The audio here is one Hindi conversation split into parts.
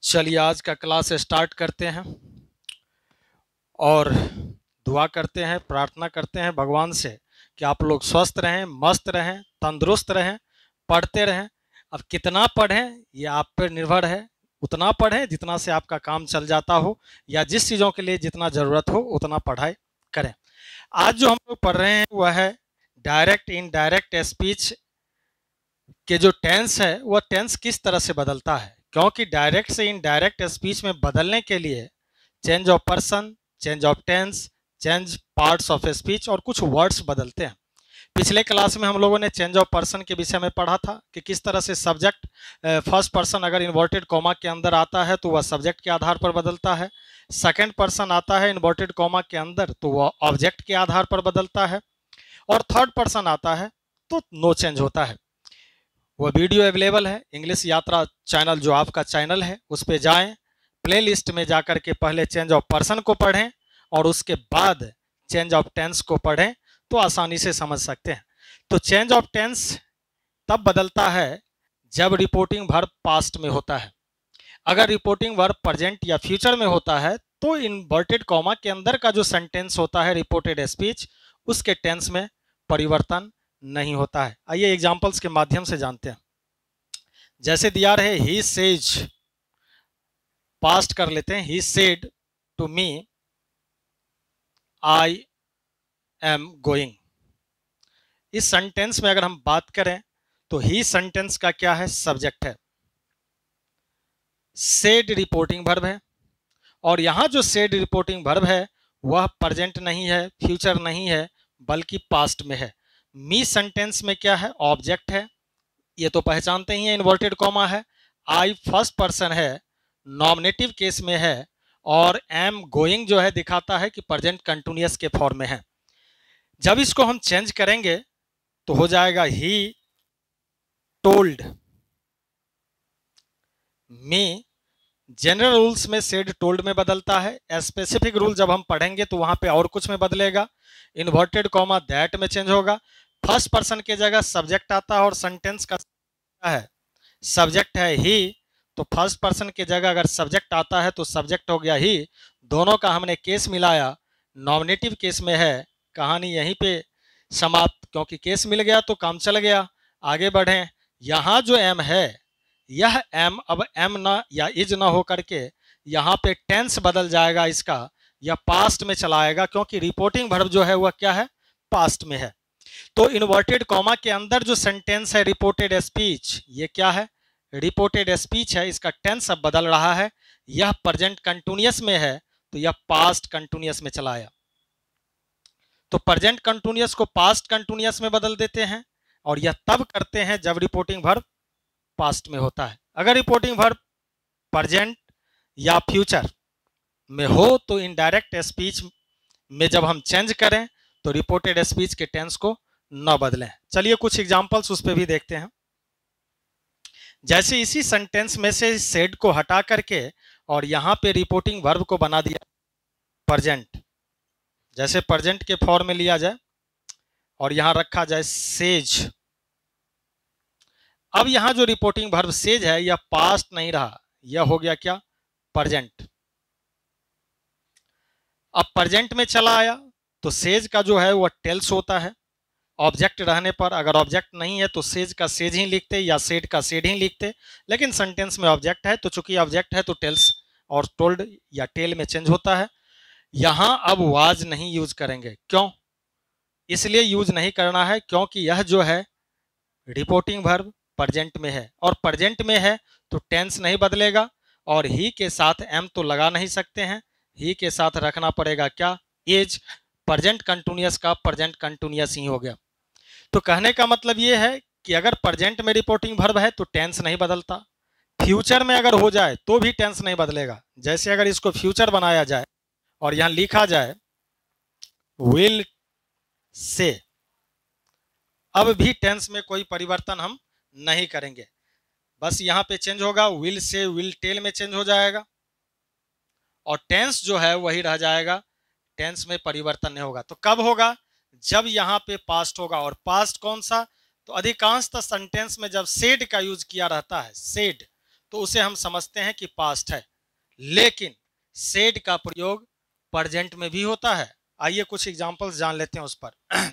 चलिए आज का क्लास स्टार्ट करते हैं और दुआ करते हैं, प्रार्थना करते हैं भगवान से कि आप लोग स्वस्थ रहें, मस्त रहें, तंदुरुस्त रहें, पढ़ते रहें। अब कितना पढ़ें ये आप पर निर्भर है। उतना पढ़ें जितना से आपका काम चल जाता हो, या जिस चीज़ों के लिए जितना ज़रूरत हो उतना पढ़ाई करें। आज जो हम लोग पढ़ रहे हैं वह है डायरेक्ट इनडायरेक्ट स्पीच के जो टेंस है वह टेंस किस तरह से बदलता है, क्योंकि डायरेक्ट से इनडायरेक्ट स्पीच में बदलने के लिए change of person, change of tense, change parts of speech और कुछ वर्ड्स बदलते हैं। पिछले क्लास में हम लोगों ने चेंज ऑफ पर्सन के विषय में पढ़ा था कि किस तरह से सब्जेक्ट फर्स्ट पर्सन अगर इन्वर्टेड कॉमा के अंदर आता है तो वह सब्जेक्ट के आधार पर बदलता है, सेकंड पर्सन आता है इन्वर्टेड कॉमा के अंदर तो वह ऑब्जेक्ट के आधार पर बदलता है, और थर्ड पर्सन आता है तो नो चेंज होता है। वह वीडियो अवेलेबल है इंग्लिश यात्रा चैनल, जो आपका चैनल है उस पर जाएं, प्लेलिस्ट में जाकर के पहले चेंज ऑफ पर्सन को पढ़ें और उसके बाद चेंज ऑफ टेंस को पढ़ें तो आसानी से समझ सकते हैं। तो चेंज ऑफ टेंस तब बदलता है जब रिपोर्टिंग वर्ब पास्ट में होता है। अगर रिपोर्टिंग वर्ब प्रेजेंट या फ्यूचर में होता है तो इन्वर्टेड कॉमा के अंदर का जो सेंटेंस होता है रिपोर्टेड स्पीच, उसके टेंस में परिवर्तन नहीं होता है। आइए एग्जांपल्स के माध्यम से जानते हैं। जैसे दिया रहे ही सेज, पास्ट कर लेते हैं, he said to me I am going. इस सेंटेंस में अगर हम बात करें तो ही सेंटेंस का क्या है, सब्जेक्ट है, सेड रिपोर्टिंग वर्ब है, और यहां जो सेड रिपोर्टिंग वर्ब है वह प्रेजेंट नहीं है, फ्यूचर नहीं है, बल्कि पास्ट में है। मी सेंटेंस में क्या है, ऑब्जेक्ट है, ये तो पहचानते ही है, इन्वर्टेड कॉमा है। आई फर्स्ट पर्सन है, नॉमिनेटिव केस में है, और एम गोइंग जो है दिखाता है कि प्रेजेंट कंटिन्यूअस के फॉर्म में है। जब इसको हम चेंज करेंगे तो हो जाएगा ही टोल्ड मी। जनरल रूल्स में सेड टोल्ड में बदलता है, स्पेसिफिक रूल जब हम पढ़ेंगे तो वहां पे और कुछ में बदलेगा। इन्वर्टेड कॉमा दैट में चेंज होगा। फर्स्ट पर्सन की जगह सब्जेक्ट आता है और सेंटेंस का है, सब्जेक्ट है ही, तो फर्स्ट पर्सन की जगह अगर सब्जेक्ट आता है तो सब्जेक्ट हो गया ही। दोनों का हमने केस मिलाया, नॉमिनेटिव केस में है, कहानी यहीं पे समाप्त, क्योंकि केस मिल गया तो काम चल गया। आगे बढ़ें, यहाँ जो एम है, यह एम अब एम ना या इज ना हो करके यहाँ पे टेंस बदल जाएगा इसका, या पास्ट में चला आएगा, क्योंकि रिपोर्टिंग वर्ब जो है वह क्या है, पास्ट में है। तो इन्वर्टेड कॉमा के अंदर जो सेंटेंस है रिपोर्टेड स्पीच, ये क्या है, रिपोर्टेड स्पीच है, इसका टेंस अब बदल रहा है। यह प्रेजेंट कंटिन्यूअस में है तो यह पास्ट कंटिन्यूअस में चला आया। तो प्रेजेंट कंटिन्यूअस को पास्ट कंटिन्यूअस में बदल देते हैं, और यह तब करते हैं जब रिपोर्टिंग वर्ब पास्ट में होता है। अगर रिपोर्टिंग वर्ब प्रेजेंट या फ्यूचर में हो तो इनडायरेक्ट स्पीच में जब हम चेंज करें तो रिपोर्टेड स्पीच के टेंस को न बदलें। चलिए कुछ एग्जांपल्स उस पर भी देखते हैं। जैसे इसी सेंटेंस में से सेड को हटा करके और यहां पे रिपोर्टिंग वर्ब को बना दिया प्रेजेंट, जैसे प्रेजेंट के फॉर्म में लिया जाए और यहां रखा जाए सेज। अब यहां जो रिपोर्टिंग वर्ब सेज है यह पास्ट नहीं रहा, यह हो गया क्या, प्रेजेंट। अब प्रेजेंट में चला आया तो सेज का जो है वह टेल्स होता है। ऑब्जेक्ट रहने पर, अगर ऑब्जेक्ट नहीं है तो सेज का सेज ही लिखते या सेड का सेड ही लिखते, लेकिन सेंटेंस में ऑब्जेक्ट है तो चूंकि ऑब्जेक्ट है तो टेल्स और टोल्ड या टेल में चेंज होता है। यहां अब वाज नहीं यूज करेंगे, क्यों, इसलिए यूज नहीं करना है क्योंकि यह जो है रिपोर्टिंग वर्ब प्रेजेंट में है, और प्रेजेंट में है तो टेंस नहीं बदलेगा, और ही के साथ एम तो लगा नहीं सकते हैं, ही के साथ रखना पड़ेगा क्या, एज। प्रेजेंट कंटिन्यूअस का प्रेजेंट कंटिन्यूअस ही हो गया। तो कहने का मतलब ये है कि अगर प्रेजेंट में रिपोर्टिंग वर्ब है तो टेंस नहीं बदलता, फ्यूचर में अगर हो जाए तो भी टेंस नहीं बदलेगा। जैसे अगर इसको फ्यूचर बनाया जाए और यहां लिखा जाए विल से, अब भी टेंस में कोई परिवर्तन हम नहीं करेंगे, बस यहां पे चेंज होगा, विल से विल टेल में चेंज हो जाएगा, और टेंस जो है वही रह जाएगा, टेंस में परिवर्तन नहीं होगा। तो कब होगा, जब यहां पे पास्ट होगा, और पास्ट कौन सा, तो अधिकांशतः सेंटेंस में जब सेड का यूज किया रहता है, सेड, तो उसे हम समझते हैं कि पास्ट है। लेकिन सेड का प्रयोग प्रेजेंट में भी होता है। आइए कुछ एग्जांपल्स जान लेते हैं उस पर।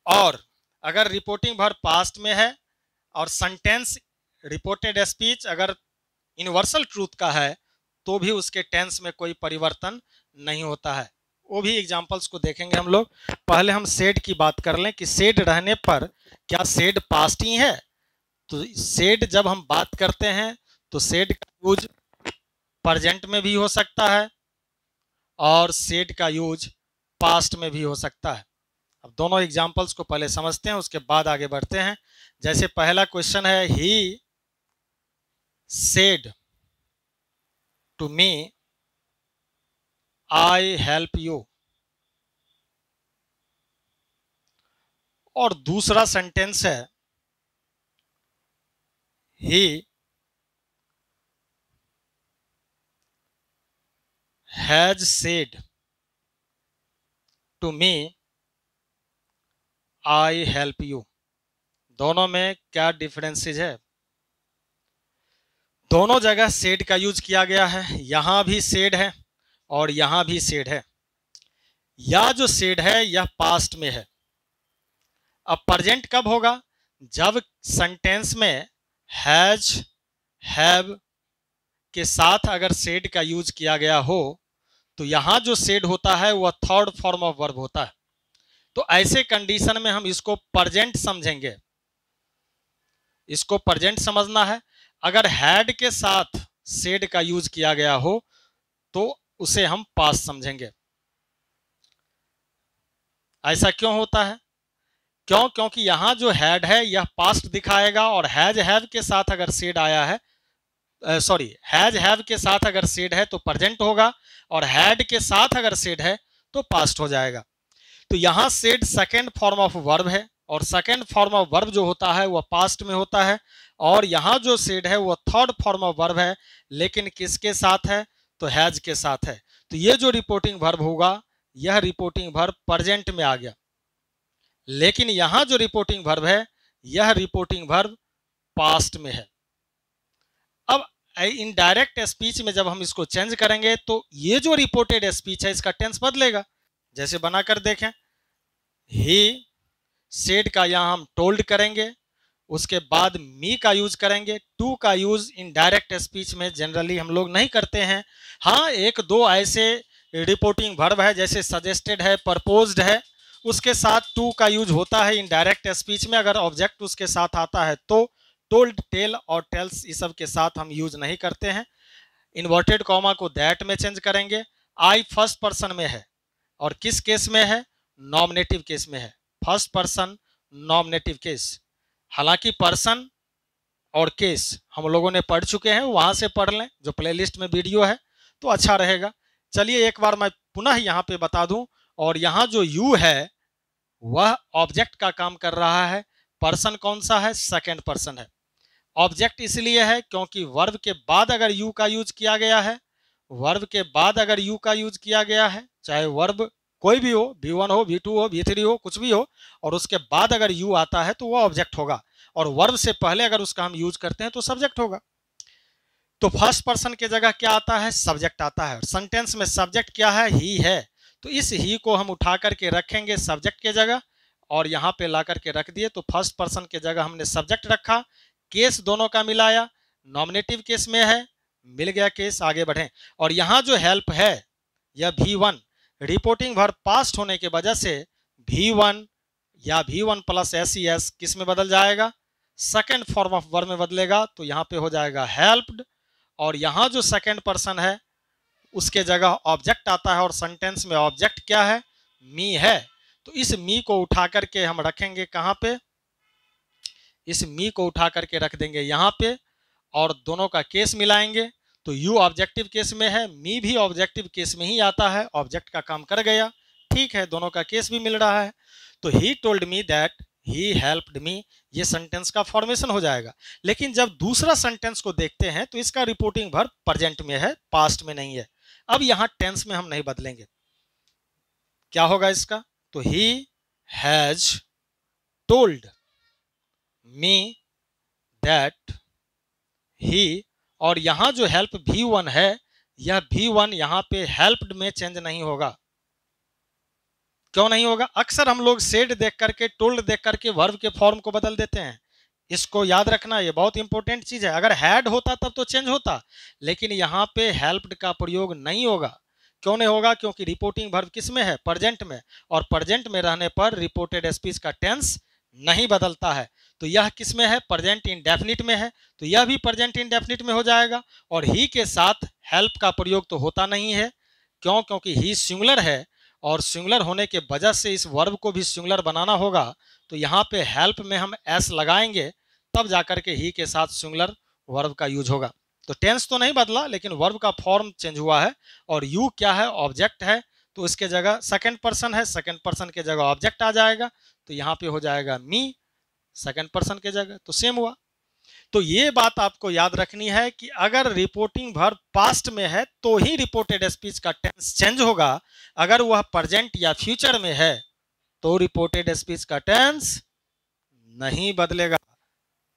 और अगर रिपोर्टिंग वर्ब पास्ट में है और सेंटेंस रिपोर्टेड स्पीच अगर यूनिवर्सल ट्रूथ का है तो भी उसके टेंस में कोई परिवर्तन नहीं होता है। वो भी एग्जांपल्स को देखेंगे हम लोग। पहले हम सेड की बात कर लें कि सेड रहने पर क्या सेड पास्ट ही है। तो सेड जब हम बात करते हैं तो सेड का यूज प्रेजेंट में भी हो सकता है और सेड का यूज पास्ट में भी हो सकता है। अब दोनों एग्जांपल्स को पहले समझते हैं, उसके बाद आगे बढ़ते हैं। जैसे पहला क्वेश्चन है, he said to me I help you. और दूसरा सेंटेंस है, he has said to me I help you. दोनों में क्या डिफरेंसेस है? दोनों जगह सेड का यूज किया गया है। यहां भी सेड है और यहां भी सेड है। यह जो सेड है यह पास्ट में है। अब प्रेजेंट कब होगा? जब सेंटेंस में हैज हैव के साथ अगर सेड का यूज किया गया हो तो यहां जो सेड होता है वह थर्ड फॉर्म ऑफ वर्ब होता है। तो ऐसे कंडीशन में हम इसको प्रेजेंट समझेंगे। इसको प्रेजेंट समझना है। अगर हैड के साथ सेड का यूज किया गया हो तो उसे हम पास्ट समझेंगे। ऐसा क्यों होता है? क्योंकि यहां जो हैड है यह पास्ट दिखाएगा और हैज हैव के साथ अगर सेड आया है, सॉरी, हैज हैव के साथ अगर सेड है तो प्रेजेंट होगा और हैड के साथ अगर सेड है तो पास्ट हो जाएगा। तो यहां said second form of verb है और सेकेंड फॉर्म ऑफ वर्ब जो होता है वह पास्ट में होता है और यहां जो सेड है वह थर्ड फॉर्म ऑफ वर्ब है, लेकिन किसके साथ है? तो हैज के साथ है। तो ये जो रिपोर्टिंग वर्ब होगा यह रिपोर्टिंग वर्ब प्रेजेंट में आ गया। लेकिन यहां जो रिपोर्टिंग वर्ब है यह रिपोर्टिंग वर्ब पास्ट में है। अब इनडायरेक्ट स्पीच में जब हम इसको चेंज करेंगे तो ये जो रिपोर्टेड स्पीच है इसका टेंस बदलेगा। जैसे बनाकर देखें, ही सेड का यहां हम टोल्ड करेंगे, उसके बाद मी का यूज करेंगे। टू का यूज इनडायरेक्ट स्पीच में जनरली हम लोग नहीं करते हैं। हाँ, एक दो ऐसे रिपोर्टिंग वर्ब है जैसे सजेस्टेड है, प्रपोज्ड है, उसके साथ टू का यूज होता है इनडायरेक्ट स्पीच में। अगर ऑब्जेक्ट उसके साथ आता है तो टोल्ड, टेल और टेल्स इस सब के साथ हम यूज नहीं करते हैं। इन्वर्टेड कॉमा को दैट में चेंज करेंगे। आई फर्स्ट पर्सन में है और किस केस में है? नॉमिनेटिव केस में है। First person nominative case. हालांकि पर्सन और केस हम लोगों ने पढ़ चुके हैं, वहां से पढ़ लें, जो प्लेलिस्ट में वीडियो है तो अच्छा रहेगा। चलिए एक बार मैं पुनः यहाँ पे बता दूं। और यहाँ जो यू है वह ऑब्जेक्ट का काम कर रहा है। पर्सन कौन सा है? सेकेंड पर्सन है। ऑब्जेक्ट इसलिए है क्योंकि वर्ब के बाद अगर यू का यूज किया गया है, वर्ब के बाद अगर यू का यूज किया गया है, चाहे वर्ब कोई भी हो, V1 हो, V2 हो, V3 हो, कुछ भी हो, और उसके बाद अगर यू आता है तो वह ऑब्जेक्ट होगा और वर्ब से पहले अगर उसका हम यूज करते हैं तो सब्जेक्ट होगा। तो फर्स्ट पर्सन के जगह क्या आता है? सब्जेक्ट आता है। सेंटेंस में सब्जेक्ट क्या है? ही है। तो इस ही को हम उठा करके रखेंगे सब्जेक्ट के जगह और यहाँ पे ला करके रख दिए। तो फर्स्ट पर्सन के जगह हमने सब्जेक्ट रखा, केस दोनों का मिलाया, नॉमिनेटिव केस में है, मिल गया केस, आगे बढ़े। और यहाँ जो हेल्प है यह V1 रिपोर्टिंग वर्ब पास्ट होने की वजह से V1 या V1 प्लस SES किस में बदल जाएगा? सेकेंड फॉर्म ऑफ वर्ब में बदलेगा। तो यहाँ पे हो जाएगा हेल्प्ड और यहाँ जो सेकेंड पर्सन है उसके जगह ऑब्जेक्ट आता है और सेंटेंस में ऑब्जेक्ट क्या है? मी है। तो इस मी को उठा करके हम रखेंगे कहाँ पे? इस मी को उठा करके रख देंगे यहाँ पे और दोनों का केस मिलाएंगे। तो यू ऑब्जेक्टिव केस में है, मी भी ऑब्जेक्टिव केस में ही आता है, ऑब्जेक्ट का काम कर गया। ठीक है, दोनों का केस भी मिल रहा है। तो ही told me that he helped me, ये सेंटेंस का फॉर्मेशन हो जाएगा। लेकिन जब दूसरा सेंटेंस को देखते हैं तो इसका रिपोर्टिंग वर्ब प्रेजेंट में है, पास्ट में नहीं है। अब यहां टेंस में हम नहीं बदलेंगे। क्या होगा इसका? तो he has told me, that, he, और यहां जो हेल्प V1 है, यह V1 यहां पे हेल्प्ड में चेंज नहीं होगा। क्यों नहीं होगा? अक्सर हम लोग सेड देख करके, टोल्ड देख करके वर्ब के फॉर्म को बदल देते हैं। इसको याद रखना, ये बहुत इंपॉर्टेंट चीज है। अगर हैड होता तब तो चेंज होता, लेकिन यहाँ पे हेल्प्ड का प्रयोग नहीं होगा। क्यों नहीं होगा? क्योंकि रिपोर्टिंग वर्ब किस में है? प्रेजेंट में, और प्रेजेंट में रहने पर रिपोर्टेड स्पीच का टेंस नहीं बदलता है। तो यह किस में है? प्रेजेंट इंडेफिनिट में है, तो यह भी प्रेजेंट इंडेफिनिट में हो जाएगा। और ही के साथ हेल्प का प्रयोग तो होता नहीं है। क्यों? क्योंकि ही सिंगुलर है, और सिंगुलर होने के वजह से इस वर्ब को भी सिंगुलर बनाना होगा। तो यहाँ पे हेल्प में हम एस लगाएंगे, तब जाकर के ही के साथ सिंगुलर वर्ब का यूज होगा। तो टेंस तो नहीं बदला, लेकिन वर्ब का फॉर्म चेंज हुआ है। और यू क्या है? ऑब्जेक्ट है, तो इसके जगह सेकंड पर्सन है, सेकंड पर्सन के जगह ऑब्जेक्ट आ जाएगा। तो यहाँ पे हो जाएगा मी, सेकंड पर्सन के जगह, तो सेम हुआ। तो ये बात आपको याद रखनी है कि अगर रिपोर्टिंग वर्ब पास्ट में है तो ही रिपोर्टेड स्पीच का टेंस चेंज होगा। अगर वह प्रेजेंट या फ्यूचर में है तो रिपोर्टेड स्पीच का टेंस नहीं बदलेगा।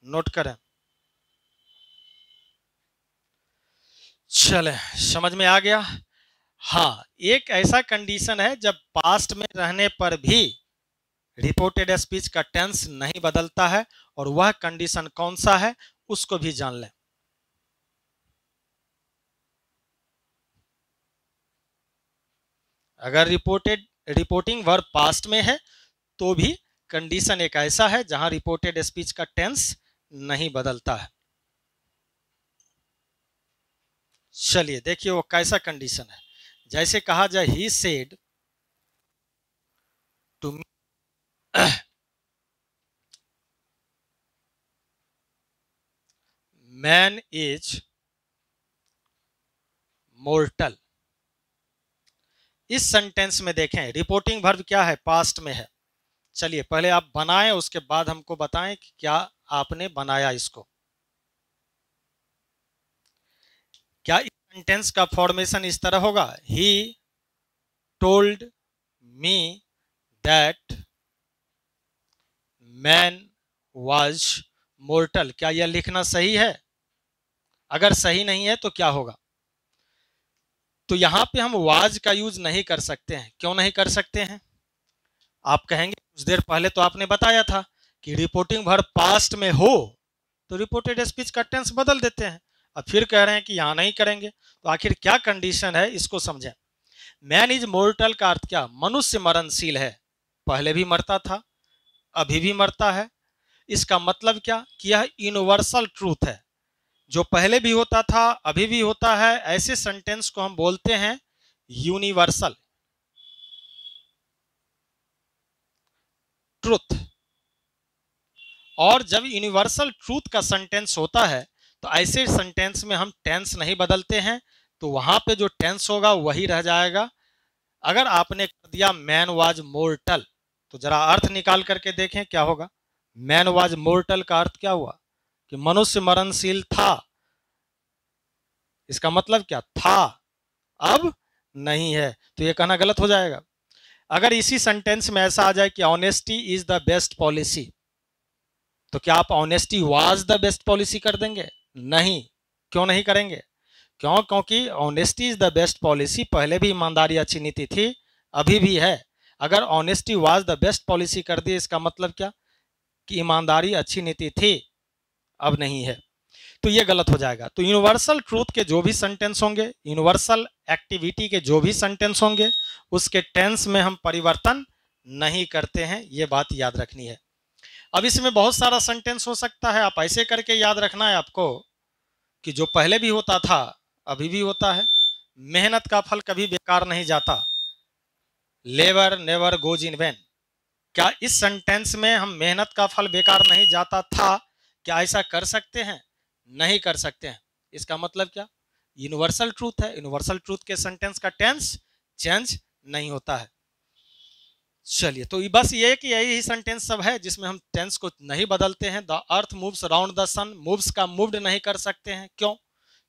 नोट करें। चले, समझ में आ गया? हाँ, एक ऐसा कंडीशन है जब पास्ट में रहने पर भी रिपोर्टेड स्पीच का टेंस नहीं बदलता है, और वह कंडीशन कौन सा है उसको भी जान लें। अगर रिपोर्टिंग वर्ब पास्ट में है तो भी कंडीशन एक ऐसा है जहां रिपोर्टेड स्पीच का टेंस नहीं बदलता है। चलिए देखिए वो कैसा कंडीशन है। जैसे कहा जाए he said to me, man is mortal. इस सेंटेंस में देखें रिपोर्टिंग वर्ब क्या है? पास्ट में है। चलिए पहले आप बनाएं, उसके बाद हमको बताएं कि क्या आपने बनाया इसको। क्या इस सेंटेंस का फॉर्मेशन इस तरह होगा? He told me that man was mortar. क्या यह लिखना सही है? अगर सही नहीं है तो क्या होगा? तो यहां पे हम वाज का यूज नहीं कर सकते हैं। क्यों नहीं कर सकते हैं? आप कहेंगे कुछ देर पहले तो आपने बताया था कि रिपोर्टिंग वर्ब पास्ट में हो तो रिपोर्टेड स्पीच का टेंस बदल देते हैं। अब फिर कह रहे हैं कि यहां नहीं करेंगे, तो आखिर क्या कंडीशन है इसको समझें। मैन इज मोर्टल का अर्थ क्या? मनुष्य मरणशील है। पहले भी मरता था, अभी भी मरता है। इसका मतलब क्या? कि यह यूनिवर्सल ट्रूथ है। जो पहले भी होता था, अभी भी होता है, ऐसे सेंटेंस को हम बोलते हैं यूनिवर्सल ट्रूथ। और जब यूनिवर्सल ट्रूथ का सेंटेंस होता है तो ऐसे सेंटेंस में हम टेंस नहीं बदलते हैं, तो वहां पे जो टेंस होगा वही रह जाएगा। अगर आपने कर दिया मैन वाज मोर्टल, तो जरा अर्थ निकाल करके देखें क्या होगा। मैन वाज मोर्टल का अर्थ क्या हुआ? कि मनुष्य मरणशील था। इसका मतलब क्या? था, अब नहीं है, तो ये कहना गलत हो जाएगा। अगर इसी सेंटेंस में ऐसा आ जाए कि honesty is the best policy, तो क्या आप honesty was the best policy कर देंगे? नहीं। क्यों नहीं करेंगे? क्यों? क्योंकि honesty is the best policy पहले भी ईमानदारी अच्छी नीति थी, अभी भी है। अगर honesty was the best policy कर दी, इसका मतलब क्या? कि ईमानदारी अच्छी नीति थी, अब नहीं है, तो ये गलत हो जाएगा। तो यूनिवर्सल ट्रूथ के जो भी सेंटेंस होंगे, यूनिवर्सल एक्टिविटी के जो भी सेंटेंस होंगे, उसके टेंस में हम परिवर्तन नहीं करते हैं, ये बात याद रखनी है। अब इसमें बहुत सारा सेंटेंस हो सकता है, आप ऐसे करके याद रखना है आपको कि जो पहले भी होता था अभी भी होता है। मेहनत का फल कभी बेकार नहीं जाता, labour never goes in when. क्या इस सेंटेंस में हम मेहनत का फल बेकार नहीं जाता था, क्या ऐसा कर सकते हैं? नहीं कर सकते हैं। इसका मतलब क्या? यूनिवर्सल ट्रूथ है, यूनिवर्सल ट्रूथ के सेंटेंस का टेंस चेंज नहीं होता है। चलिए, तो बस ये कि यही सेंटेंस सब है जिसमें हम टेंस को नहीं बदलते हैं। The earth moves around the sun, moves का मूव्ड नहीं कर सकते हैं। क्यों?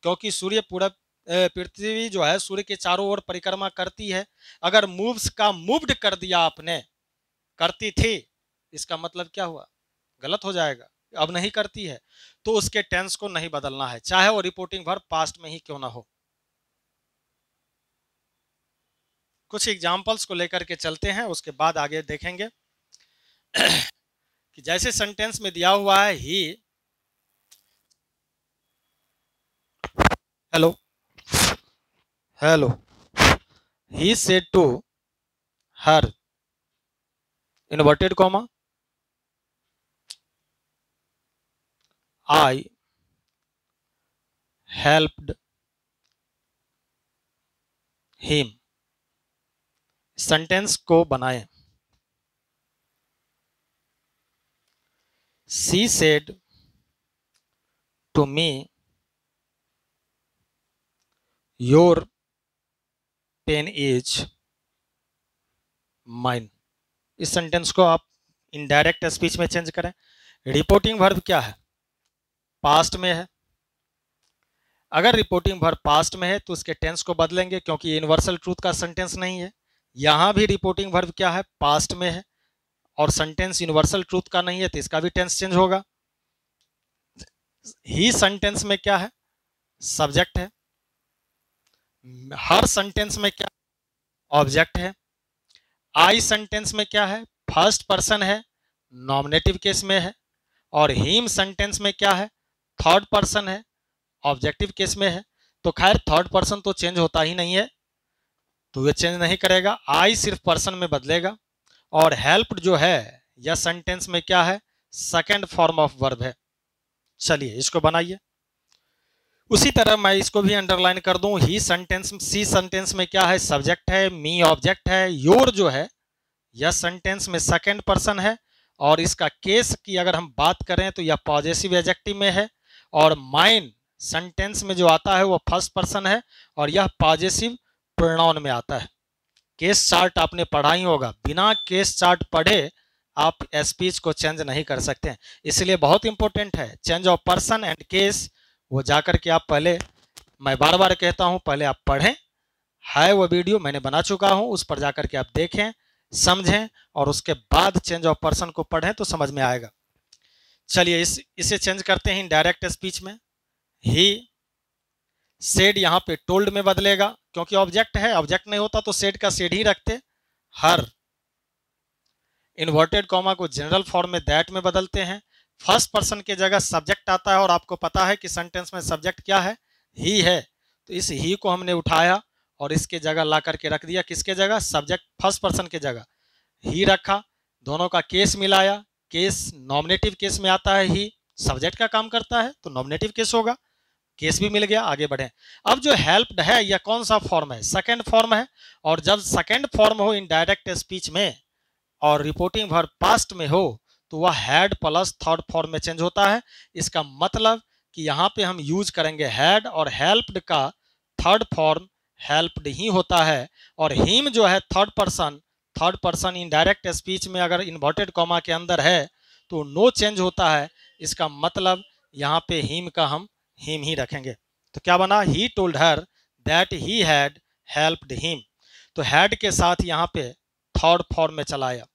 क्योंकि सूर्य पूरा पृथ्वी जो है सूर्य के चारों ओर परिक्रमा करती है। अगर मूव्स का मूव्ड कर दिया आपने, करती थी, इसका मतलब क्या हुआ? गलत हो जाएगा। अब नहीं करती है, तो उसके टेंस को नहीं बदलना है, चाहे वो रिपोर्टिंग वर्ब पास्ट में ही क्यों ना हो। कुछ एग्जाम्पल्स को लेकर के चलते हैं, उसके बाद आगे देखेंगे कि जैसे सेंटेंस में दिया हुआ है he, hello hello, he said to her, inverted comma, I helped him। Sentence को बनाएं। She said to me your pen is mine। इस सेंटेंस को आप इनडायरेक्ट स्पीच में चेंज करें। रिपोर्टिंग वर्ब क्या है? पास्ट में है। अगर रिपोर्टिंग वर्ब पास्ट में है तो उसके टेंस को बदलेंगे, क्योंकि यूनिवर्सल ट्रूथ का सेंटेंस नहीं है। यहां भी रिपोर्टिंग वर्ब क्या है? पास्ट में है, और सेंटेंस यूनिवर्सल ट्रूथ का नहीं है, तो इसका भी टेंस चेंज होगा। ही सेंटेंस में क्या है? सब्जेक्ट है। हर सेंटेंस में क्या? ऑब्जेक्ट है। आई सेंटेंस में क्या है? फर्स्ट पर्सन है, नॉमिनेटिव केस में है। और हिम सेंटेंस में क्या है? थर्ड पर्सन है, ऑब्जेक्टिव केस में है। तो खैर थर्ड पर्सन तो चेंज होता ही नहीं है, तो ये चेंज नहीं करेगा। आई सिर्फ पर्सन में बदलेगा। और हेल्प्ड जो है यह सेंटेंस में क्या है? सेकेंड फॉर्म ऑफ वर्ब है। चलिए इसको बनाइए। उसी तरह मैं इसको भी अंडरलाइन कर दूं। ही सेंटेंस, सी सेंटेंस में क्या है? सब्जेक्ट है, मी ऑब्जेक्ट है, योर जो है यह सेंटेंस में सेकंड पर्सन है। और इसका केस की अगर हम बात करें तो यह पॉजेसिव एडजेक्टिव में है। और माइन सेंटेंस में जो आता है वो फर्स्ट पर्सन है, और यह पॉजेसिव प्रोनाउन में आता है। केस चार्ट आपने पढ़ा ही होगा, बिना केस चार्ट पढ़े आप स्पीच को चेंज नहीं कर सकते हैं। इसलिए बहुत इंपॉर्टेंट है change of person and case. वो जाकर के आप पहले, मैं बार बार कहता हूं, पहले आप पढ़ें। है वो वीडियो मैंने बना चुका हूं, उस पर जाकर के आप देखें, समझें, और उसके बाद चेंज ऑफ पर्सन को पढ़ें तो समझ में आएगा। चलिए इसे चेंज करते हैं डायरेक्ट स्पीच में। ही सेड यहां पे टोल्ड में बदलेगा, क्योंकि ऑब्जेक्ट है। ऑब्जेक्ट नहीं होता तो सेड का सेड ही रखते। हर, इन्वर्टेड कॉमा को जनरल फॉर्म में दैट में बदलते हैं। फर्स्ट पर्सन की जगह सब्जेक्ट आता है, और आपको पता है कि सेंटेंस में सब्जेक्ट क्या है? ही है। तो इस ही को हमने उठाया और इसके जगह ला करके रख दिया। किसके जगह? सब्जेक्ट फर्स्ट पर्सन के जगह ही रखा। दोनों का केस मिलाया। केस नॉमिनेटिव केस में आता है, ही सब्जेक्ट का काम करता है तो नॉमिनेटिव केस होगा। केस भी मिल गया, आगे बढ़े। अब जो हेल्प्ड है यह कौन सा फॉर्म है? सेकंड फॉर्म है। और जब सेकंड फॉर्म हो इन डायरेक्ट स्पीच में और रिपोर्टिंग वर्ब पास्ट में हो तो वह हैड प्लस थर्ड फॉर्म में चेंज होता है। इसका मतलब कि यहां पे हम यूज करेंगे हैड, और हेल्प्ड का थर्ड फॉर्म हेल्प्ड ही होता है। और हिम जो है third person in direct speech में अगर इन्वर्टेड कॉमा के अंदर है तो नो चेंज होता है। इसका मतलब यहाँ पे हिम का हम हिम ही रखेंगे। तो क्या बना? He told her that he had helped him. तो हैड के साथ यहाँ पे थर्ड फॉर्म में चला आया,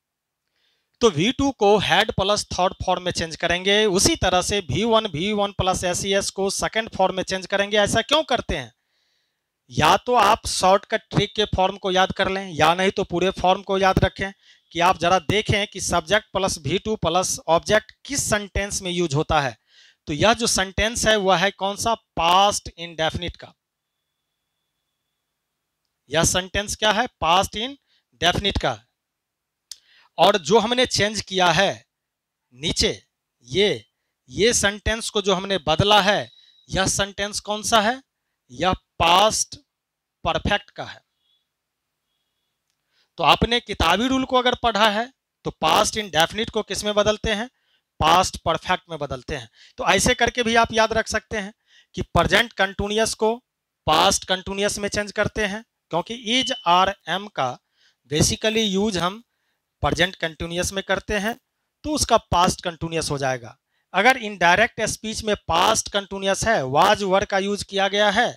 तो V2 को हैड प्लस थर्ड फॉर्म में चेंज करेंगे। उसी तरह से V1 प्लस SES को सेकंड फॉर्म में चेंज करेंगे। ऐसा क्यों करते हैं? या तो आप शॉर्टकट ट्रिक के फॉर्म को याद कर लें, या नहीं तो पूरे फॉर्म को याद रखें। कि आप जरा देखें कि subject plus V2 plus object किस सेंटेंस में यूज होता है। तो यह जो सेंटेंस है वह है कौन सा? पास्ट इंडेफिनिट का। यह सेंटेंस क्या है? पास्ट इंडेफिनिट का। और जो हमने चेंज किया है नीचे, ये सेंटेंस को जो हमने बदला है, यह सेंटेंस कौन सा है? यह पास्ट परफेक्ट का है। तो आपने किताबी रूल को अगर पढ़ा है तो पास्ट इंडेफिनिट को किस में बदलते हैं? पास्ट परफेक्ट में बदलते हैं। तो ऐसे करके भी आप याद रख सकते हैं कि प्रेजेंट कंटिन्यूअस को पास्ट कंटिन्यूअस में चेंज करते हैं, क्योंकि इज आर एम का बेसिकली यूज हम प्रेजेंट कंटिन्यूअस में करते हैं, तो उसका पास्ट कंटिन्यूअस हो जाएगा। अगर इनडायरेक्ट स्पीच में पास्ट कंटिन्यूअस है, वाज वर का यूज किया गया है,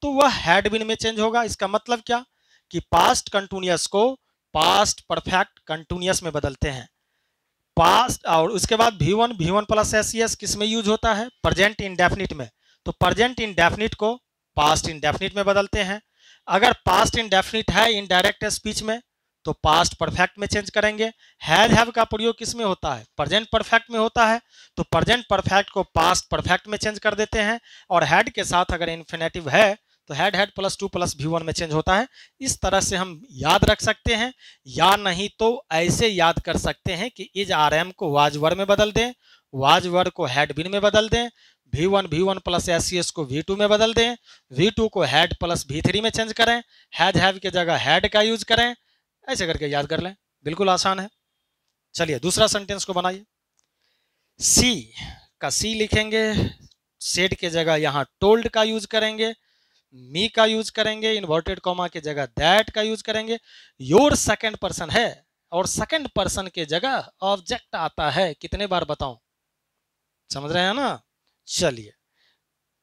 तो वह हैड बीन में चेंज होगा। इसका मतलब क्या? कि पास्ट कंटिन्यूअस को पास्ट परफेक्ट कंटिन्यूअस में बदलते हैं। पास्ट, और उसके बाद V1 प्लस SES किस में यूज होता है? प्रेजेंट इंडेफिनिट में। तो प्रेजेंट इंडेफिनिट को पास्ट इंडेफिनिट में बदलते हैं। अगर पास्ट इंडेफिनिट है इनडायरेक्ट स्पीच में तो पास्ट परफेक्ट में चेंज करेंगे। हैज हैव का प्रयोग किस में होता है? प्रेजेंट परफेक्ट में होता है। तो प्रेजेंट परफेक्ट को पास्ट परफेक्ट में चेंज कर देते हैं, और हैड के साथ अगर इन्फिनेटिव है तो हैड प्लस 2 प्लस V1 में चेंज होता है। इस तरह से हम याद रख सकते हैं, या नहीं तो ऐसे याद कर सकते हैं कि इज RM को वाज वर में बदल दें, वाज वर को हैड बीन में बदल दें, V1 प्लस SES को V2 में बदल दें, V2 को हैड प्लस V3 में चेंज करें, हैज हैव की जगह हैड का यूज करें। ऐसे करके याद कर लें, बिल्कुल आसान है। चलिए दूसरा सेंटेंस को बनाइए। सी का सी लिखेंगे, सेड के जगह यहां टोल्ड का यूज करेंगे, मी का यूज करेंगे, इन्वर्टेड कॉमा की जगह दैट का यूज करेंगे। योर सेकंड पर्सन है और सेकंड पर्सन के जगह ऑब्जेक्ट आता है। कितने बार बताऊं? समझ रहे हैं ना? चलिए,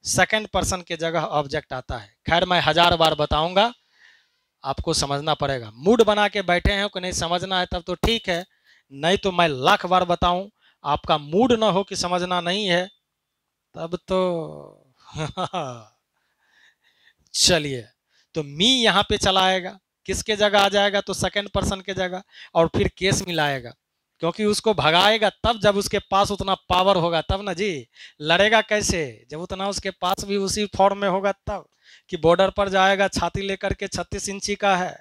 सेकंड पर्सन के जगह ऑब्जेक्ट आता है। खैर मैं 1000 बार बताऊंगा, आपको समझना पड़ेगा। मूड बना के बैठे हैं कि नहीं समझना है तब तो ठीक है, नहीं तो मैं लाख बार बताऊं, आपका मूड ना हो कि समझना नहीं है तब तो चलिए, तो मी यहां पे चला आएगा, किसके जगह आ जाएगा? तो सेकंड पर्सन के जगह, और फिर केस मिलाएगा, क्योंकि उसको भगाएगा तब जब उसके पास उतना पावर होगा तब ना जी। लड़ेगा कैसे जब उतना उसके पास भी उसी फॉर्म में होगा तब, कि बॉर्डर पर जाएगा छाती लेकर के, 36 इंची का है,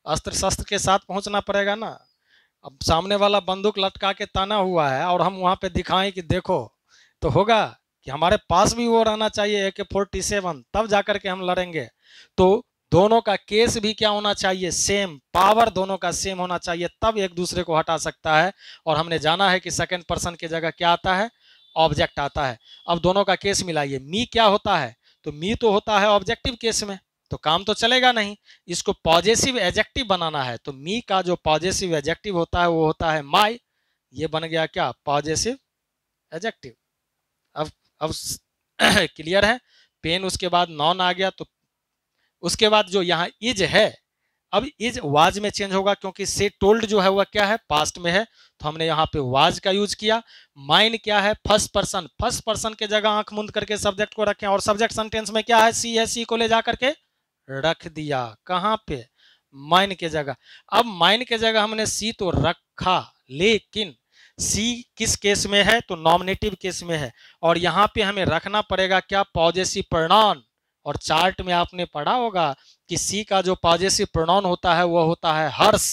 अस्त्र शस्त्र के साथ पहुंचना पड़ेगा ना। अब सामने वाला बंदूक लटका के ताना हुआ है और हम वहां पे दिखाएं कि देखो, तो होगा कि हमारे पास भी वो रहना चाहिए AK-47, तब जाकर के हम लड़ेंगे। तो दोनों का केस भी क्या होना चाहिए? सेम, पावर दोनों का सेम होना चाहिए, तब एक दूसरे को हटा सकता है। और हमने जाना है कि सेकंड पर्सन की जगह क्या आता है? ऑब्जेक्ट आता है। अब दोनों का केस मिलाइए। मी क्या होता है? तो मी तो होता है ऑब्जेक्टिव केस में, तो काम तो चलेगा नहीं। इसको पॉजेसिव एडजेक्टिव बनाना है, तो मी का जो पॉजेसिव एडजेक्टिव होता है वो होता है माई। ये बन गया क्या? Possessive adjective. अब क्लियर है? पेन, उसके बाद नॉन आ गया, तो उसके बाद जो यहाँ इज है, अब इज वाज में चेंज होगा, क्योंकि से टोल्ड जो है वह क्या है? पास्ट में है, तो हमने यहाँ पे वाज का यूज किया। माइन क्या है? फर्स्ट पर्सन, फर्स्ट पर्सन के जगह आंख मूंद करके सब्जेक्ट को रखें, और सब्जेक्ट सेंटेंस में क्या है? सी है, सी को ले जा करके रख दिया। कहां पे? माइन के जगह। अब माइन के जगह हमने सी तो रखा, लेकिन सी किस केस में है? तो नॉमिनेटिव केस में है, और यहां पे हमें रखना पड़ेगा क्या? Possessive pronoun. और चार्ट में आपने पढ़ा होगा कि सी का जो पॉजेसिव प्रोनाउन होता है वह होता है हर्ष।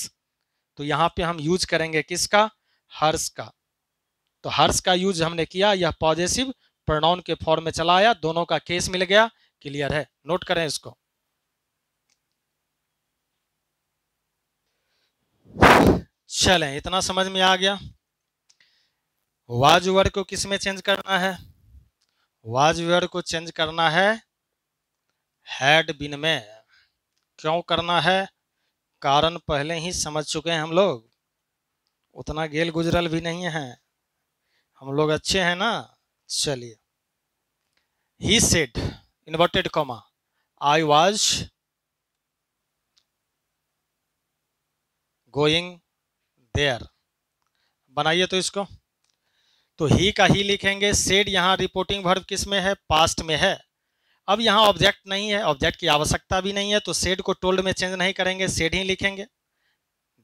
तो यहां पे हम यूज करेंगे किसका? हर्ष का। तो हर्ष का यूज हमने किया, यह पॉजेसिव प्रोनाउन के फॉर्म में चला आया, दोनों का केस मिल गया। क्लियर है? नोट करें इसको। चलें, इतना समझ में आ गया। वाज वर्ड को किस में चेंज करना है? वाज वर्ड को चेंज करना है हैड बीन में। क्यों करना है? कारण पहले ही समझ चुके हैं हम लोग, उतना गेल गुजरल भी नहीं है, हम लोग अच्छे हैं ना। चलिए, he said, inverted comma, I was going there. बनाइए तो इसको। तो ही का ही लिखेंगे, सेड यहाँ रिपोर्टिंग वर्ब किस में है? पास्ट में है। अब यहाँ ऑब्जेक्ट नहीं है, ऑब्जेक्ट की आवश्यकता भी नहीं है, तो सेड को टोल्ड में चेंज नहीं करेंगे, सेड ही लिखेंगे।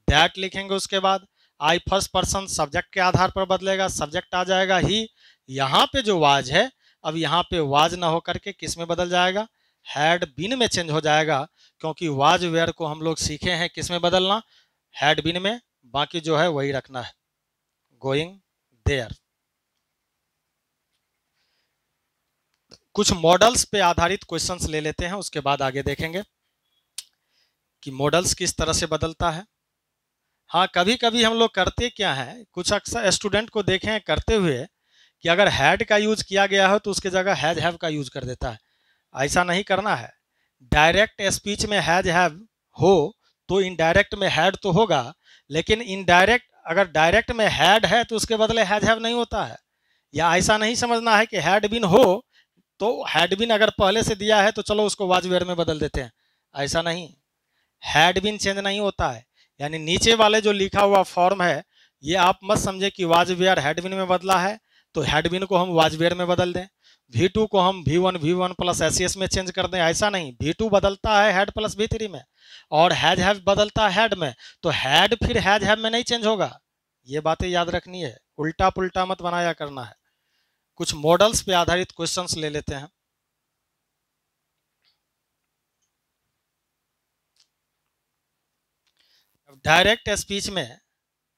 दैट लिखेंगे, उसके बाद आई फर्स्ट पर्सन सब्जेक्ट के आधार पर बदलेगा, सब्जेक्ट आ जाएगा ही। यहाँ पे जो वाज है, अब यहाँ पे वाज ना होकर के किस में बदल जाएगा? हैड बीन में चेंज हो जाएगा, क्योंकि वाज वेयर को हम लोग सीखे हैं किस में बदलना? हैड बीन में। बाकी जो है वही रखना है, गोइंग देयर। कुछ मॉडल्स पे आधारित क्वेश्चंस ले लेते हैं, उसके बाद आगे देखेंगे कि मॉडल्स किस तरह से बदलता है। हाँ, कभी कभी हम लोग करते क्या है, कुछ अक्सर स्टूडेंट को देखे हैं करते हुए कि अगर हैड का यूज किया गया हो तो उसके जगह हैज हैव का यूज कर देता है। ऐसा नहीं करना है। डायरेक्ट स्पीच में हैज हैव हो तो इनडायरेक्ट में हैड तो होगा, लेकिन इनडायरेक्ट, अगर डायरेक्ट में हैड है तो उसके बदले हैज हैव नहीं होता है। या ऐसा नहीं समझना है कि हैड बीन हो तो हैड बीन अगर पहले से दिया है तो चलो उसको वाज वेयर में बदल देते हैं, ऐसा नहीं। हैड बीन चेंज नहीं होता है, यानी नीचे वाले जो लिखा हुआ फॉर्म है ये आप मत समझे कि वाज वेयर हैड बीन में बदला है तो हैड बीन को हम वाज वेयर में बदल दें, V2 को हम V1 प्लस एस में चेंज कर दें, ऐसा नहीं। V2 बदलता है हैड प्लस V3 में, और हैज हैव बदलता है हैड में, तो हैड फिर हैज हैव में नहीं चेंज होगा। ये बातें याद रखनी है, उल्टा पुल्टा मत बनाया करना है। कुछ मॉडल्स पे आधारित क्वेश्चंस ले लेते हैं। डायरेक्ट स्पीच में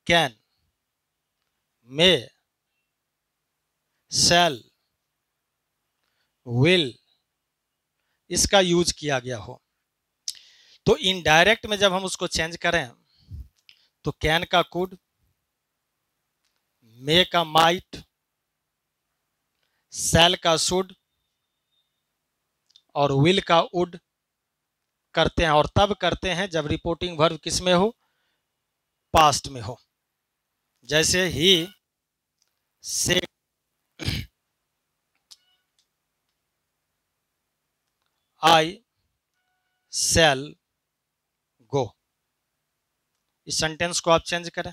कैन, मे, शैल, विल इसका यूज किया गया हो, तो इनडायरेक्ट में जब हम उसको चेंज करें तो कैन का कुड, मे का माइट, शैल का शुड और विल का वुड करते हैं, और तब करते हैं जब रिपोर्टिंग वर्ब किस में हो, पास्ट में हो। जैसे ही से आई शैल गो, इस सेंटेंस को आप चेंज करें,